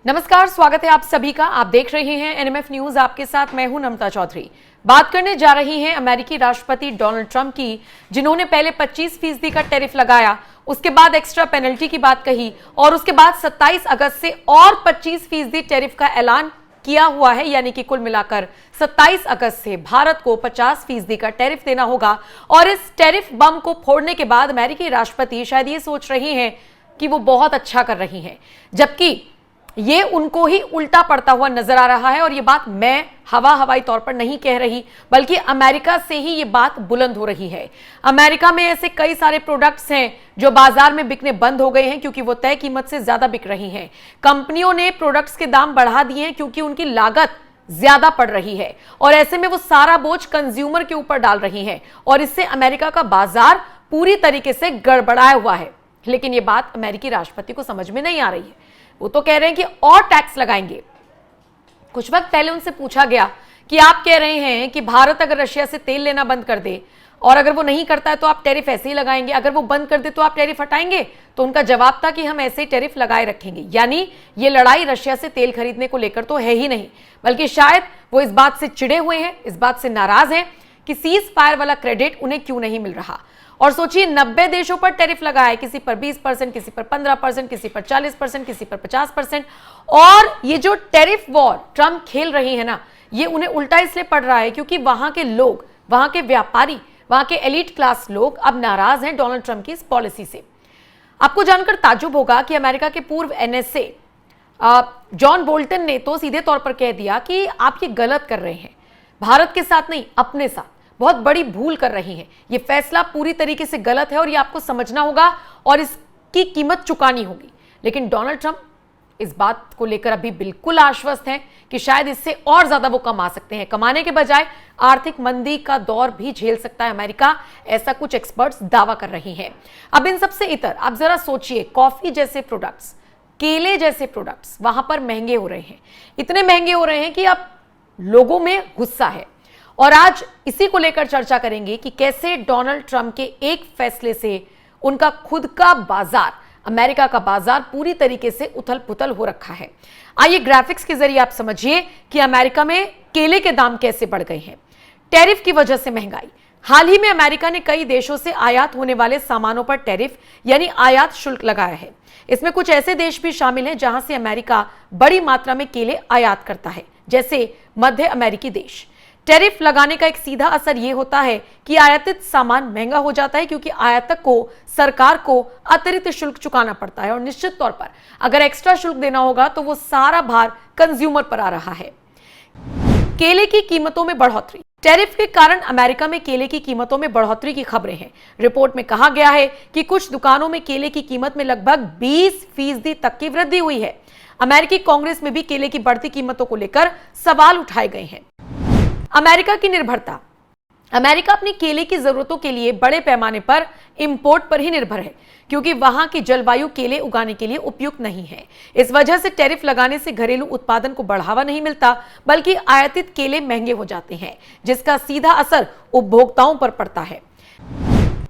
नमस्कार, स्वागत है आप सभी का। आप देख रहे हैं एनएमएफ न्यूज। आपके साथ मैं हूं नमता चौधरी। बात करने जा रही हैं अमेरिकी राष्ट्रपति डोनाल्ड ट्रंप की, जिन्होंने पहले 25% का टैरिफ लगाया, उसके बाद एक्स्ट्रा पेनल्टी की बात कही और उसके बाद 27 अगस्त से और 25% टैरिफ का ऐलान किया हुआ है। यानी कि कुल मिलाकर 27 अगस्त से भारत को 50% का टैरिफ देना होगा। और इस टैरिफ बम को फोड़ने के बाद अमेरिकी राष्ट्रपति शायद ये सोच रही हैं कि वो बहुत अच्छा कर रही हैं, जबकि ये उनको ही उल्टा पड़ता हुआ नजर आ रहा है। और ये बात मैं हवाई तौर पर नहीं कह रही, बल्कि अमेरिका से ही ये बात बुलंद हो रही है। अमेरिका में ऐसे कई सारे प्रोडक्ट्स हैं जो बाजार में बिकने बंद हो गए हैं क्योंकि वो तय कीमत से ज्यादा बिक रही हैं। कंपनियों ने प्रोडक्ट्स के दाम बढ़ा दिए हैं क्योंकि उनकी लागत ज्यादा पड़ रही है और ऐसे में वो सारा बोझ कंज्यूमर के ऊपर डाल रही हैं और इससे अमेरिका का बाजार पूरी तरीके से गड़बड़ाया हुआ है। लेकिन ये बात अमेरिकी राष्ट्रपति को समझ में नहीं आ रही है। वो तो कह रहे हैं कि और टैक्स लगाएंगे। कुछ वक्त पहले उनसे पूछा गया कि आप कह रहे हैं कि भारत अगर रशिया से तेल लेना बंद कर दे और अगर वो नहीं करता है तो आप टैरिफ ऐसे ही लगाएंगे, अगर वो बंद कर दे तो आप टैरिफ हटाएंगे? तो उनका जवाब था कि हम ऐसे ही टैरिफ लगाए रखेंगे। यानी ये लड़ाई रशिया से तेल खरीदने को लेकर तो है ही नहीं, बल्कि शायद वो इस बात से चिढ़े हुए हैं, इस बात से नाराज हैं कि सीज फायर वाला क्रेडिट उन्हें क्यों नहीं मिल रहा। और सोचिए, 90 देशों पर टैरिफ लगा है, किसी पर 20%, किसी पर 15%, किसी पर 40%, किसी पर 50%। और ये जो टैरिफ वॉर ट्रंप खेल रही है ना, ये उन्हें उल्टा इसलिए पड़ रहा है क्योंकि वहां के लोग, वहां के व्यापारी, वहां के एलीट क्लास लोग अब नाराज हैं डोनाल्ड ट्रंप की इस पॉलिसी से। आपको जानकर ताज्जुब होगा कि अमेरिका के पूर्व एनएसए जॉन बोल्टन ने तो सीधे तौर पर कह दिया कि आप ये गलत कर रहे हैं, भारत के साथ नहीं अपने साथ बहुत बड़ी भूल कर रही हैं। ये फैसला पूरी तरीके से गलत है और ये आपको समझना होगा और इसकी कीमत चुकानी होगी। लेकिन डोनाल्ड ट्रंप इस बात को लेकर अभी बिल्कुल आश्वस्त हैं कि शायद इससे और ज्यादा वो कमा सकते हैं। कमाने के बजाय आर्थिक मंदी का दौर भी झेल सकता है अमेरिका, ऐसा कुछ एक्सपर्ट्स दावा कर रही हैं। अब इन सबसे इतर आप जरा सोचिए, कॉफी जैसे प्रोडक्ट्स, केले जैसे प्रोडक्ट्स वहां पर महंगे हो रहे हैं, इतने महंगे हो रहे हैं कि अब लोगों में गुस्सा है। और आज इसी को लेकर चर्चा करेंगे कि कैसे डोनाल्ड ट्रंप के एक फैसले से उनका खुद का बाजार, अमेरिका का बाजार पूरी तरीके से उथल पुथल हो रखा है। आइए ग्राफिक्स के जरिए आप समझिए कि अमेरिका में केले के दाम कैसे बढ़ गए हैं। टैरिफ की वजह से महंगाई। हाल ही में अमेरिका ने कई देशों से आयात होने वाले सामानों पर टैरिफ यानी आयात शुल्क लगाया है। इसमें कुछ ऐसे देश भी शामिल हैं जहां से अमेरिका बड़ी मात्रा में केले आयात करता है, जैसे मध्य अमेरिकी देश। टैरिफ लगाने का एक सीधा असर यह होता है कि आयातित सामान महंगा हो जाता है क्योंकि आयातक को, सरकार को अतिरिक्त शुल्क चुकाना पड़ता है और निश्चित तौर पर अगर एक्स्ट्रा शुल्क देना होगा तो वो सारा भार कंज्यूमर पर आ रहा है। केले की कीमतों में बढ़ोतरी। टैरिफ के कारण अमेरिका में केले की कीमतों में बढ़ोतरी की खबरें हैं। रिपोर्ट में कहा गया है कि कुछ दुकानों में केले की कीमत में लगभग 20% तक की वृद्धि हुई है। अमेरिकी कांग्रेस में भी केले की बढ़ती कीमतों को लेकर सवाल उठाए गए हैं। अमेरिका की निर्भरता। अमेरिका अपनी केले की जरूरतों के लिए बड़े पैमाने पर इंपोर्ट पर ही निर्भर है क्योंकि वहां की जलवायु केले उगाने के लिए उपयुक्त नहीं है। इस वजह से टैरिफ लगाने से घरेलू उत्पादन को बढ़ावा नहीं मिलता, बल्कि आयातित केले महंगे हो जाते हैं, जिसका सीधा असर उपभोक्ताओं पर पड़ता है।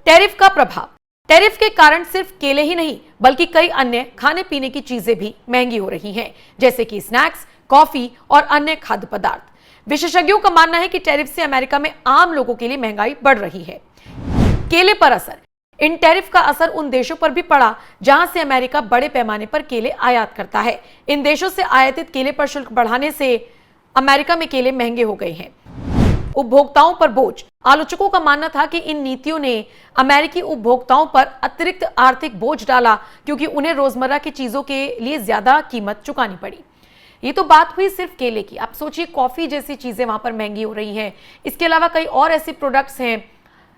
टैरिफ का प्रभाव। टैरिफ के कारण सिर्फ केले ही नहीं बल्कि कई अन्य खाने पीने की चीजें भी महंगी हो रही हैं, जैसे कि स्नैक्स, कॉफी और अन्य खाद्य पदार्थ। विशेषज्ञों का मानना है कि टैरिफ से अमेरिका में आम लोगों के लिए महंगाई बढ़ रही है। केले पर असर। इन टैरिफ का असर उन देशों पर भी पड़ा जहां से अमेरिका बड़े पैमाने पर केले आयात करता है। इन देशों से आयातित केले पर शुल्क बढ़ाने से अमेरिका में केले महंगे हो गए हैं। उपभोक्ताओं पर बोझ। आलोचकों का मानना था कि इन नीतियों ने अमेरिकी उपभोक्ताओं पर अतिरिक्त आर्थिक बोझ डाला क्योंकि उन्हें रोजमर्रा की चीजों के लिए ज्यादा कीमत चुकानी पड़ी। ये तो बात हुई सिर्फ केले की। आप सोचिए, कॉफी जैसी चीजें वहां पर महंगी हो रही हैं। इसके अलावा कई और ऐसे प्रोडक्ट्स हैं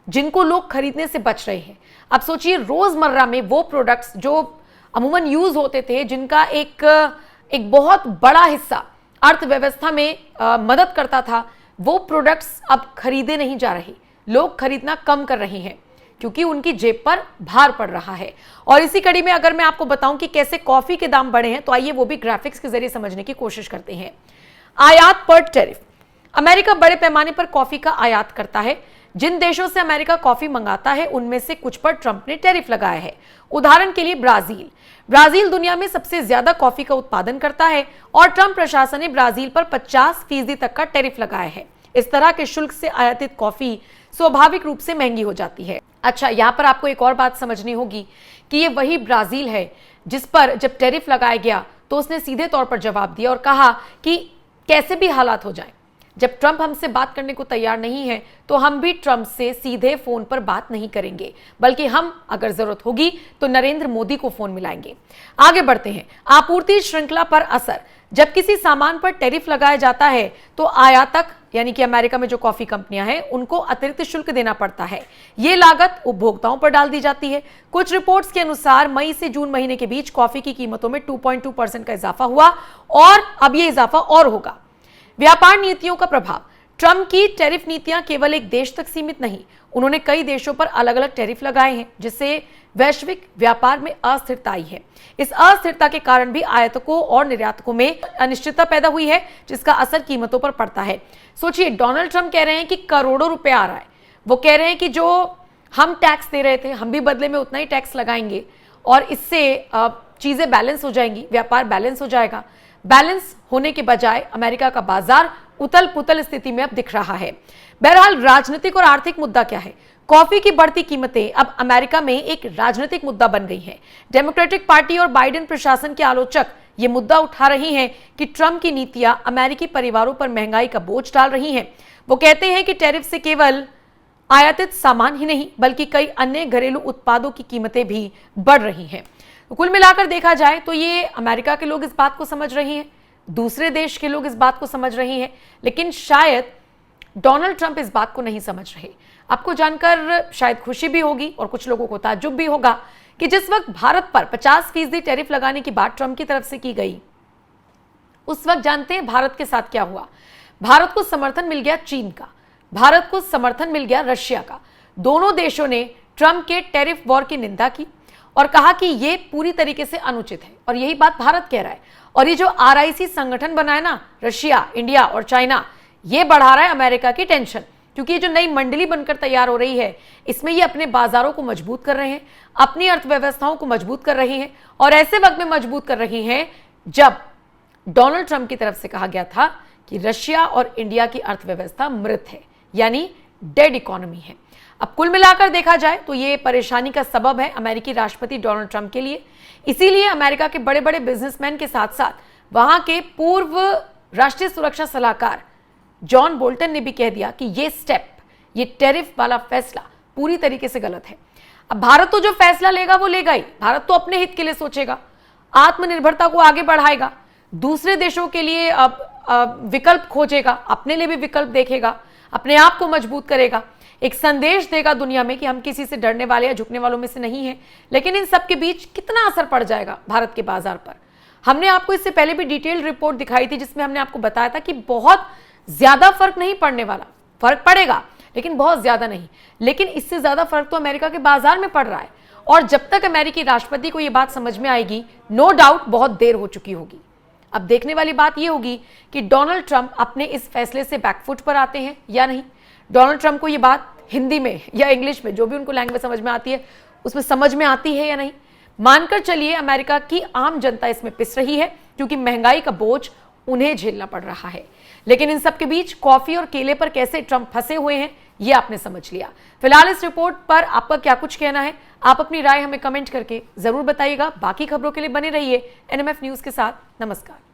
जिनको लोग खरीदने से बच रहे हैं। आप सोचिए, रोजमर्रा में वो प्रोडक्ट्स जो अमूमन यूज होते थे, जिनका एक बहुत बड़ा हिस्सा अर्थव्यवस्था में मदद करता था, वो प्रोडक्ट्स अब खरीदे नहीं जा रहे। लोग खरीदना कम कर रहे हैं क्योंकि उनकी जेब पर भार पड़ रहा है। और इसी कड़ी में अगर मैं आपको बताऊं कि कैसे कॉफी के दाम बढ़े हैं, तो आइए वो भी ग्राफिक्स के जरिए समझने की कोशिश करते हैं। आयात पर टैरिफ। अमेरिका बड़े पैमाने पर कॉफी का आयात करता है, जिन देशों से अमेरिका कॉफी मंगाता है उनमें से कुछ पर ट्रंप ने टैरिफ लगाया है। उदाहरण के लिए ब्राजील दुनिया में सबसे ज्यादा कॉफी का उत्पादन करता है और ट्रंप प्रशासन ने ब्राजील पर 50% तक का टैरिफ लगाया है। इस तरह के शुल्क से आयातित कॉफी स्वाभाविक रूप से महंगी हो जाती है। अच्छा, यहां पर आपको एक और बात समझनी होगी कि ये वही ब्राजील है जिस पर जब टैरिफ लगाया गया तो उसने सीधे तौर पर जवाब दिया और कहा कि कैसे भी हालात हो जाए, जब ट्रंप हमसे बात करने को तैयार नहीं है तो हम भी ट्रंप से सीधे फोन पर बात नहीं करेंगे, बल्कि हम अगर जरूरत होगी तो नरेंद्र मोदी को फोन मिलाएंगे। आगे बढ़ते हैं। आपूर्ति श्रृंखला पर असर। जब किसी सामान पर टैरिफ लगाया जाता है तो आयातक यानी कि अमेरिका में जो कॉफी कंपनियां हैं उनको अतिरिक्त शुल्क देना पड़ता है। ये लागत उपभोक्ताओं पर डाल दी जाती है। कुछ रिपोर्ट्स के अनुसार मई से जून महीने के बीच कॉफी की कीमतों में 2.2% का इजाफा हुआ और अब ये इजाफा और होगा। व्यापार नीतियों का प्रभाव। ट्रंप की टैरिफ नीतियां केवल एक देश तक सीमित नहीं, उन्होंने कई देशों पर अलग अलग टैरिफ लगाए हैं, जिससे वैश्विक व्यापार में अस्थिरता आई है। इस अस्थिरता के कारण भी आयातकों और निर्यातकों में अनिश्चितता पैदा हुई है, जिसका असर कीमतों पर पड़ता है। सोचिए, डोनाल्ड ट्रंप कह रहे हैं कि करोड़ों रुपए आ रहा है। वो कह रहे हैं कि जो हम टैक्स दे रहे थे हम भी बदले में उतना ही टैक्स लगाएंगे और इससे चीजें बैलेंस हो जाएंगी, व्यापार बैलेंस हो जाएगा। बैलेंस होने के बजाय अमेरिका का बाजार उथल पुथल स्थिति में अब दिख रहा है। बहरहाल राजनीतिक और आर्थिक मुद्दा क्या है? कॉफी की बढ़ती कीमतें अब अमेरिका में एक राजनीतिक मुद्दा बन गई हैं। डेमोक्रेटिक पार्टी और बाइडेन प्रशासन के आलोचक ये मुद्दा उठा रहे हैं कि ट्रंप की नीतियां अमेरिकी परिवारों पर महंगाई का बोझ डाल रही हैं। वो कहते हैं कि टैरिफ से केवल आयातित सामान ही नहीं बल्कि कई अन्य घरेलू उत्पादों की कीमतें भी बढ़ रही हैं। तो कुल मिलाकर देखा जाए तो ये अमेरिका के लोग इस बात को समझ रहे हैं, दूसरे देश के लोग इस बात को समझ रहे हैं, लेकिन शायद डोनाल्ड ट्रंप इस बात को नहीं समझ रहे। आपको जानकर शायद खुशी भी होगी और कुछ लोगों को ताज्जुब भी होगा कि जिस वक्त भारत पर 50% टैरिफ लगाने की बात ट्रंप की तरफ से की गई, उस वक्त जानते हैं भारत के साथ क्या हुआ? भारत को समर्थन मिल गया चीन का, भारत को समर्थन मिल गया रशिया का। दोनों देशों ने ट्रंप के टैरिफ वॉर की निंदा की और कहा कि यह पूरी तरीके से अनुचित है और यही बात भारत कह रहा है। और ये जो RIC संगठन बना है ना, रशिया, इंडिया और चाइना, ये बढ़ा रहा है अमेरिका की टेंशन, क्योंकि ये जो नई मंडली बनकर तैयार हो रही है इसमें ये अपने बाजारों को मजबूत कर रहे हैं, अपनी अर्थव्यवस्थाओं को मजबूत कर रही हैं और ऐसे वक्त में मजबूत कर रही हैं जब डोनाल्ड ट्रंप की तरफ से कहा गया था कि रशिया और इंडिया की अर्थव्यवस्था मृत है, यानी डेड इकोनॉमी है। अब कुल मिलाकर देखा जाए तो ये परेशानी का सबब है अमेरिकी राष्ट्रपति डोनाल्ड ट्रंप के लिए। इसीलिए अमेरिका के बड़े बड़े बिजनेसमैन के साथ साथ वहां के पूर्व राष्ट्रीय सुरक्षा सलाहकार जॉन बोल्टन ने भी कह दिया कि ये स्टेप, ये टैरिफ वाला फैसला पूरी तरीके से गलत है। अब भारत तो जो फैसला लेगा वो लेगा ही, भारत तो अपने हित के लिए सोचेगा, आत्मनिर्भरता को आगे बढ़ाएगा, दूसरे देशों के लिए विकल्प खोजेगा, अपने लिए भी विकल्प देखेगा, अपने आप को मजबूत करेगा, एक संदेश देगा दुनिया में कि हम किसी से डरने वाले या झुकने वालों में से नहीं हैं। लेकिन इन सब के बीच कितना असर पड़ जाएगा भारत के बाजार पर? हमने आपको इससे पहले भी डिटेल्ड रिपोर्ट दिखाई थी जिसमें हमने आपको बताया था कि बहुत ज्यादा फर्क नहीं पड़ने वाला, फर्क पड़ेगा लेकिन बहुत ज्यादा नहीं। लेकिन इससे ज्यादा फर्क तो अमेरिका के बाजार में पड़ रहा है और जब तक अमेरिकी राष्ट्रपति को यह बात समझ में आएगी, नो डाउट बहुत देर हो चुकी होगी। अब देखने वाली बात यह होगी कि डोनाल्ड ट्रंप अपने इस फैसले से बैकफुट पर आते हैं या नहीं। डोनाल्ड ट्रंप को यह बात हिंदी में या इंग्लिश में, जो भी उनको लैंग्वेज समझ में आती है, उसमें समझ में आती है या नहीं। मानकर चलिए अमेरिका की आम जनता इसमें पिस रही है क्योंकि महंगाई का बोझ उन्हें झेलना पड़ रहा है। लेकिन इन सब के बीच कॉफी और केले पर कैसे ट्रंप फंसे हुए हैं ये आपने समझ लिया। फिलहाल इस रिपोर्ट पर आपका क्या कुछ कहना है? आप अपनी राय हमें कमेंट करके जरूर बताइएगा। बाकी खबरों के लिए बने रहिए NMF न्यूज के साथ। नमस्कार।